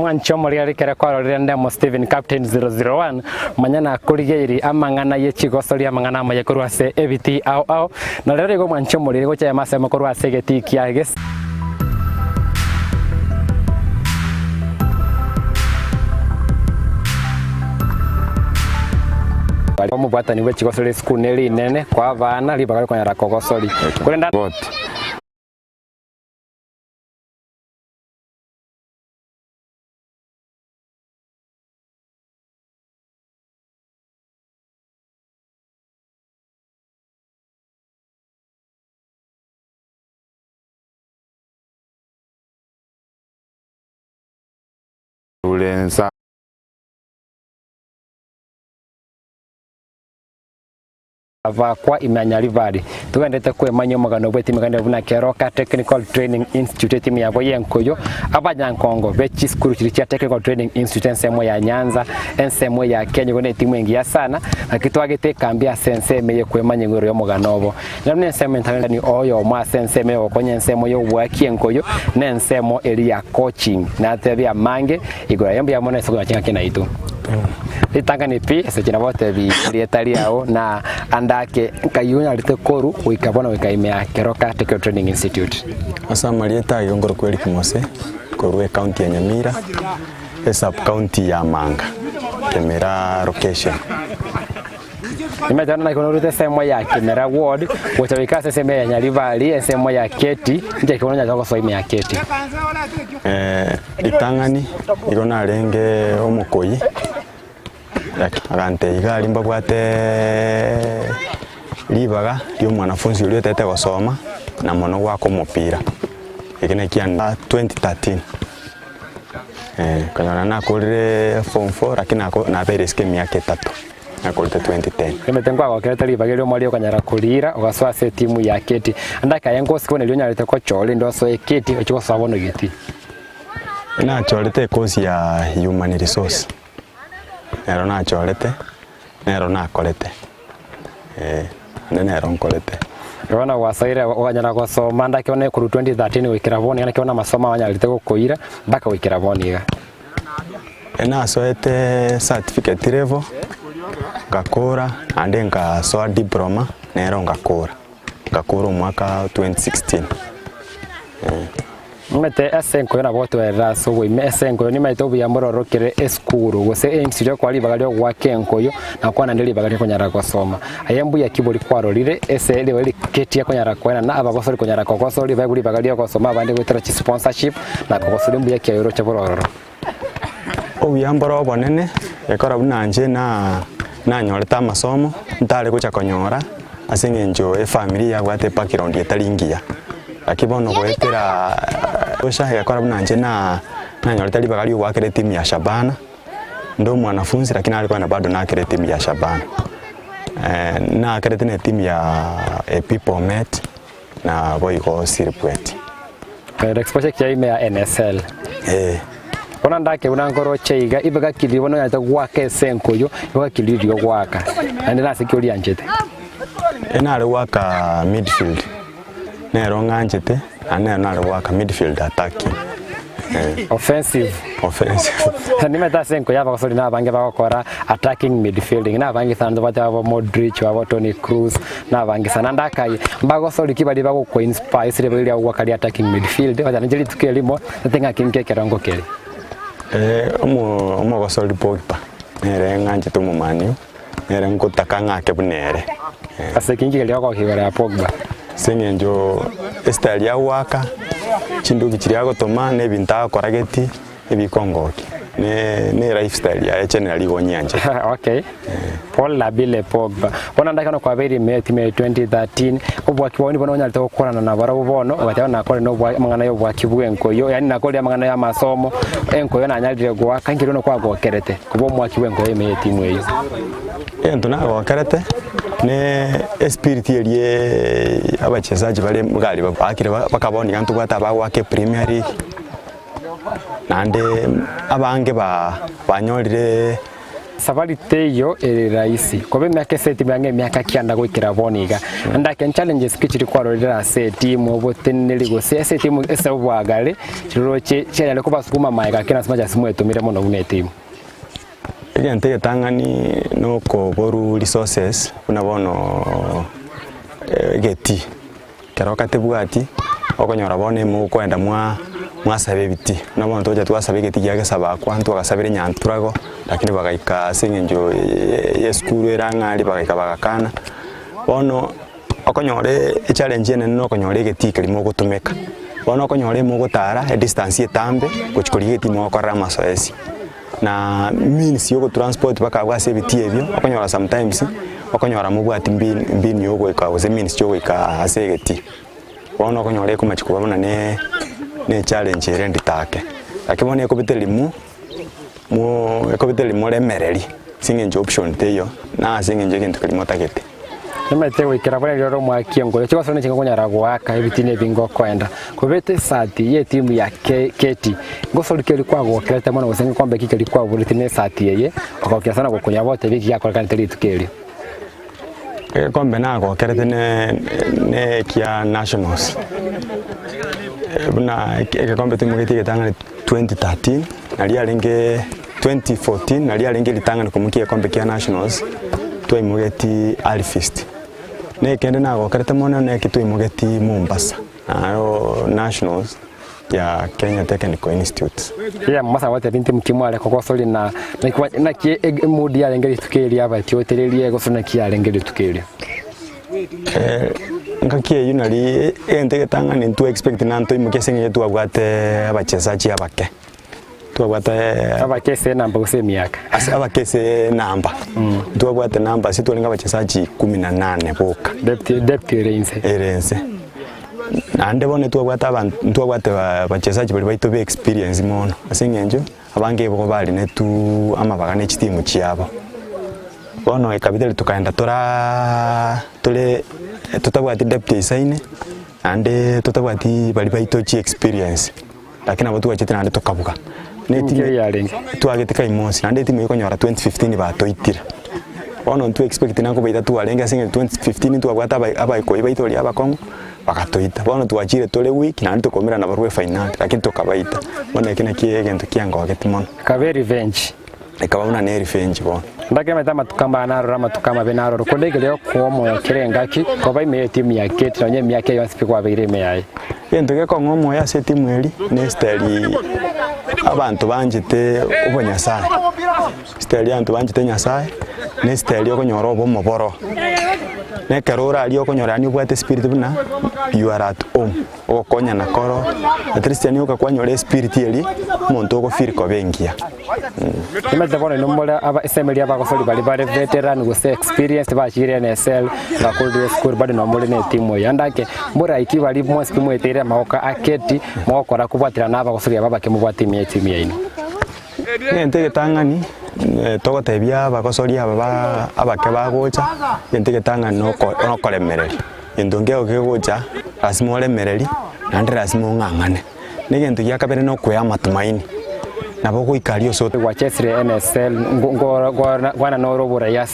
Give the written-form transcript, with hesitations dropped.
mwancho muri kere kwa Ndemo Steven Captain 001 manyana kurigeiri amangana yechigosori amangana amayekorwase ebiti au na rero go mwancho muri gocha masema korwase geti kiages Como bata ni wechigosori school neli nene kwa vana libagari kwa rakogosori kurenda ulensa kwa imanyali vali tuendete kwe manyo magano bweti magano buna Keroka Technical Training Institute timu ya Boyenkoyo abanyankongo bechi school ya Technical Training Institute nsemo ya Nyanza ensemo ya Kenya gone timu ingia sana akitwagete kambia sense meye kwe manyo ngoro yo muganobo namne nsemo ntanga ni oyo mwa sense meye okonye nsemo yo bwakienkoyo nensemo eri ya coaching na tebya mange igora yambi ya mona soko chinga kina itu Itanga ni pi se kina bote bi lietali yao na andake kayunya lite koru wikabona wikaimea Keroka Technical Training Institute. Asa malieta yongoro kweli kimose koru county ya Nyamira sub county ya Manga Kemera location. Nimejana na ikono rute semo ya Kemera ward wotawika semo ya Nyalivali semo ya Keti nje ikono nya kwa ime ya Keti. Itangani ikona renge omukoyi agante igali mbabwate libaga lyo mwanafunzi uli tete gusoma na mono wako mupira ikene kianda 2013 kanyona nakorire form 4 lakini na bere scheme yake 3 nakorite 2010 kimetengwa kwa kile libaga lyo mwali okanyara kulira ogaswa se timu ya Keti andaka yango sikone lyo nyarite ko chole ndo so Keti ochiko sabono giti na cholete course ya human resource nero na cholete nero na kolete nero nkolete Yona wasaira wanyana kwa soma ndake one ku 2013 wikira boni yana kiona masoma wanyalite kukoira mpaka wikira boni ga na soete certificate level ngakora ande ngasoa diploma nero ngakora mwaka 2016 Mete esenko na boto era so we esenko ni maito bya mororo kire eskuru gose institute kwa libaga lyo gwakenko yo na kwa ndeli baga konyara gusoma ayembu ya kiboli kwarorire esele wali Keti yakonyara kwena na abagosori konyara kokosori baguli baga lyo gusoma bande gwetera chi sponsorship na kokosori mbu ya kiyoro chabororo obuyamboro bonene yakora bunanje na nyoreta masomo ntale kucha konyora asengenjo family ya gwate background yetalingia akibono kwetera osha yakora bunanje na nyoreta libaga lyo gwakere timu ya Shabana ndo mwanafunzi lakini alikuwa na bado na kere timu ya Shabana na kere tena timu ya People Met na boyko Sirpwet exposure kia ime ya NSL Ona ndake unangoro cheiga ibaga kilibono yata gwake senko yo ibaga kilio gwaka ande na sikoli anjete enale waka midfield nero nganjete anale waka midfield attacking offensive ni meta senko yaba kosori na bange bakora attacking midfielding na bange sando bata abo Modric abo Toni Kroos na bange sana ndaka mbago sori kibali bako ko inspire sire bali wakali attacking midfield bata njeli tukelimo tenga kinke kerango kele omo gosori Pogba nere nganje to mumani nere nkutaka ngake bunere ase kingi kele kwa kibara ya Pogba sengenjo style ya waka chinduki chiri agotoma ne binta korageti ebikongoki ne lifestyle ya channel igonyanje okay Paul Labile Pogba bona ndakano kwa beri meti 2013 obwaki boni bona onyalite gukorana na barabo bono batya na kore no mangana yo bwaki bwenko yo yani na kore mangana ya masomo enko yo na nyalire gwa kankiro no kwa gokerete kubo mwaki bwenko yo meti mweyo ento na gokerete ne spirit ye abachezaji bale mugali bakire bakaboni kantu bata bagwake Premier League nande abange banyorire safari teyo eri rahisi kobe miaka seti bange miaka kianda gwikira boniga ndake challenges kichiri kwarorera seti mu boteneri go seti mu esabwagale chiroche cyane ko basukuma maiga kina smaja simu etumire muno unetimu egente getangani no ko boru resources una bono geti keroka tebwati okonyora bone mu kwenda mwasabe biti nabo ntoja twasabe geti gyage saba kwantu agasabire nyanturago lakini bagaika singenjo yeskuru erangari bagaika bagakana bono okonyore challenge ene no konyore geti kelimo gutumeka bono okonyore mu gutara a distance etambe kuchikori geti mo korra masoesi na means yo transport bakabwase biti ebyo okonyora sometimes okonyora mu bwati mbini yo gweka ose means yo gweka asegeti bono okonyore kumachiko babona ne challenge erendi take akibone ekobitelimu ekobitelimu lemereri singenje option teyo na singenje kintu kelimo takete nemete wikira bone rero mwakiengo cyo basone kingo nyara gwaka ebitine bingo kwenda kubete sati ye timu ya Keti ngosorikeri kwa gwokete mwana usenga kombe kikeri kwa bulitine sati yeye okokya sana gukunya bote biki yakoreka nteli tukeri kombe na gwokerete ne kia nationals buna kombe timu geti getanga 2013 nali alenge 2014 nali alenge litanga kumukia kombe kia nationals twa imugeti Alfist ne kende na gwokerete mono ne kitu imugeti Mombasa ayo nationals ya Kenya Technical Institute ya masa wate binti mkimwale kokosoli na ki mudi ya lengeli tukeli aba tioterelie gosona ki ya lengeli tukeli ngakie yunali ente getanga ni to expect nanto imukesenge yetu abwate abachezaji abake tuabwate abakese namba gose miaka abakese namba tuabwate namba situlinga abachezaji 18 boka depth erense ande bone tuabwate abantu tuabwate abachezaji bali baito be experience mono asingenjo abange boko bali netu amabagane chitimu chiabo bono ekabitele tukaenda tole tutabwati depth isaine ande tutabwati bali baito chi experience lakini abo tuwachitira ande tukabuka netimu yalenga tuagetika imosi ande timu ikonyora 2015 batoitira bono tu expect nako baita tualenga singe 2015 tuabwata abaiko baito lia abakongo bakatoita bono tuachire tole week na ande tukomera na barwe final lakini tukabaita bono ekina kiegento kianga wagetimon kabe revenge ekabona ne revenge bono ndake metama tukamba naro rama tukama benaro kondegele ko mo kirengaki ko bai me timu ya Keti na nyemi yake yonsipi kwa beire me yayi yento ke ko ngomo ya se timu eri ne steli abantu banjite ubonyasaye steli abantu banjite nyasaye ne steli okonyora obo boro ne karora ali okonyora ni bwate spirit buna you are at home okonya na koro atristiani okakwanyore spirit eli muntu okofiri ko bengia imete bone nombola aba SML aba kosoli bali veteran go se experience ba chire NSL ba cold school bali nombola ne timu yandake mbora iki bali mwa siku mwetere maoka aketi mwokora kubwatira naba kosoli aba ke mubwati mi timu yaino ente getangani togotebia abakosori aba abake bagocha ente getangani no kolemereri endonge ogegocha asimole mereri nandira asimo ngangane negento yakabere no kuya matumaini nabo goikario sote wa Chesire NSL ngora no robora ya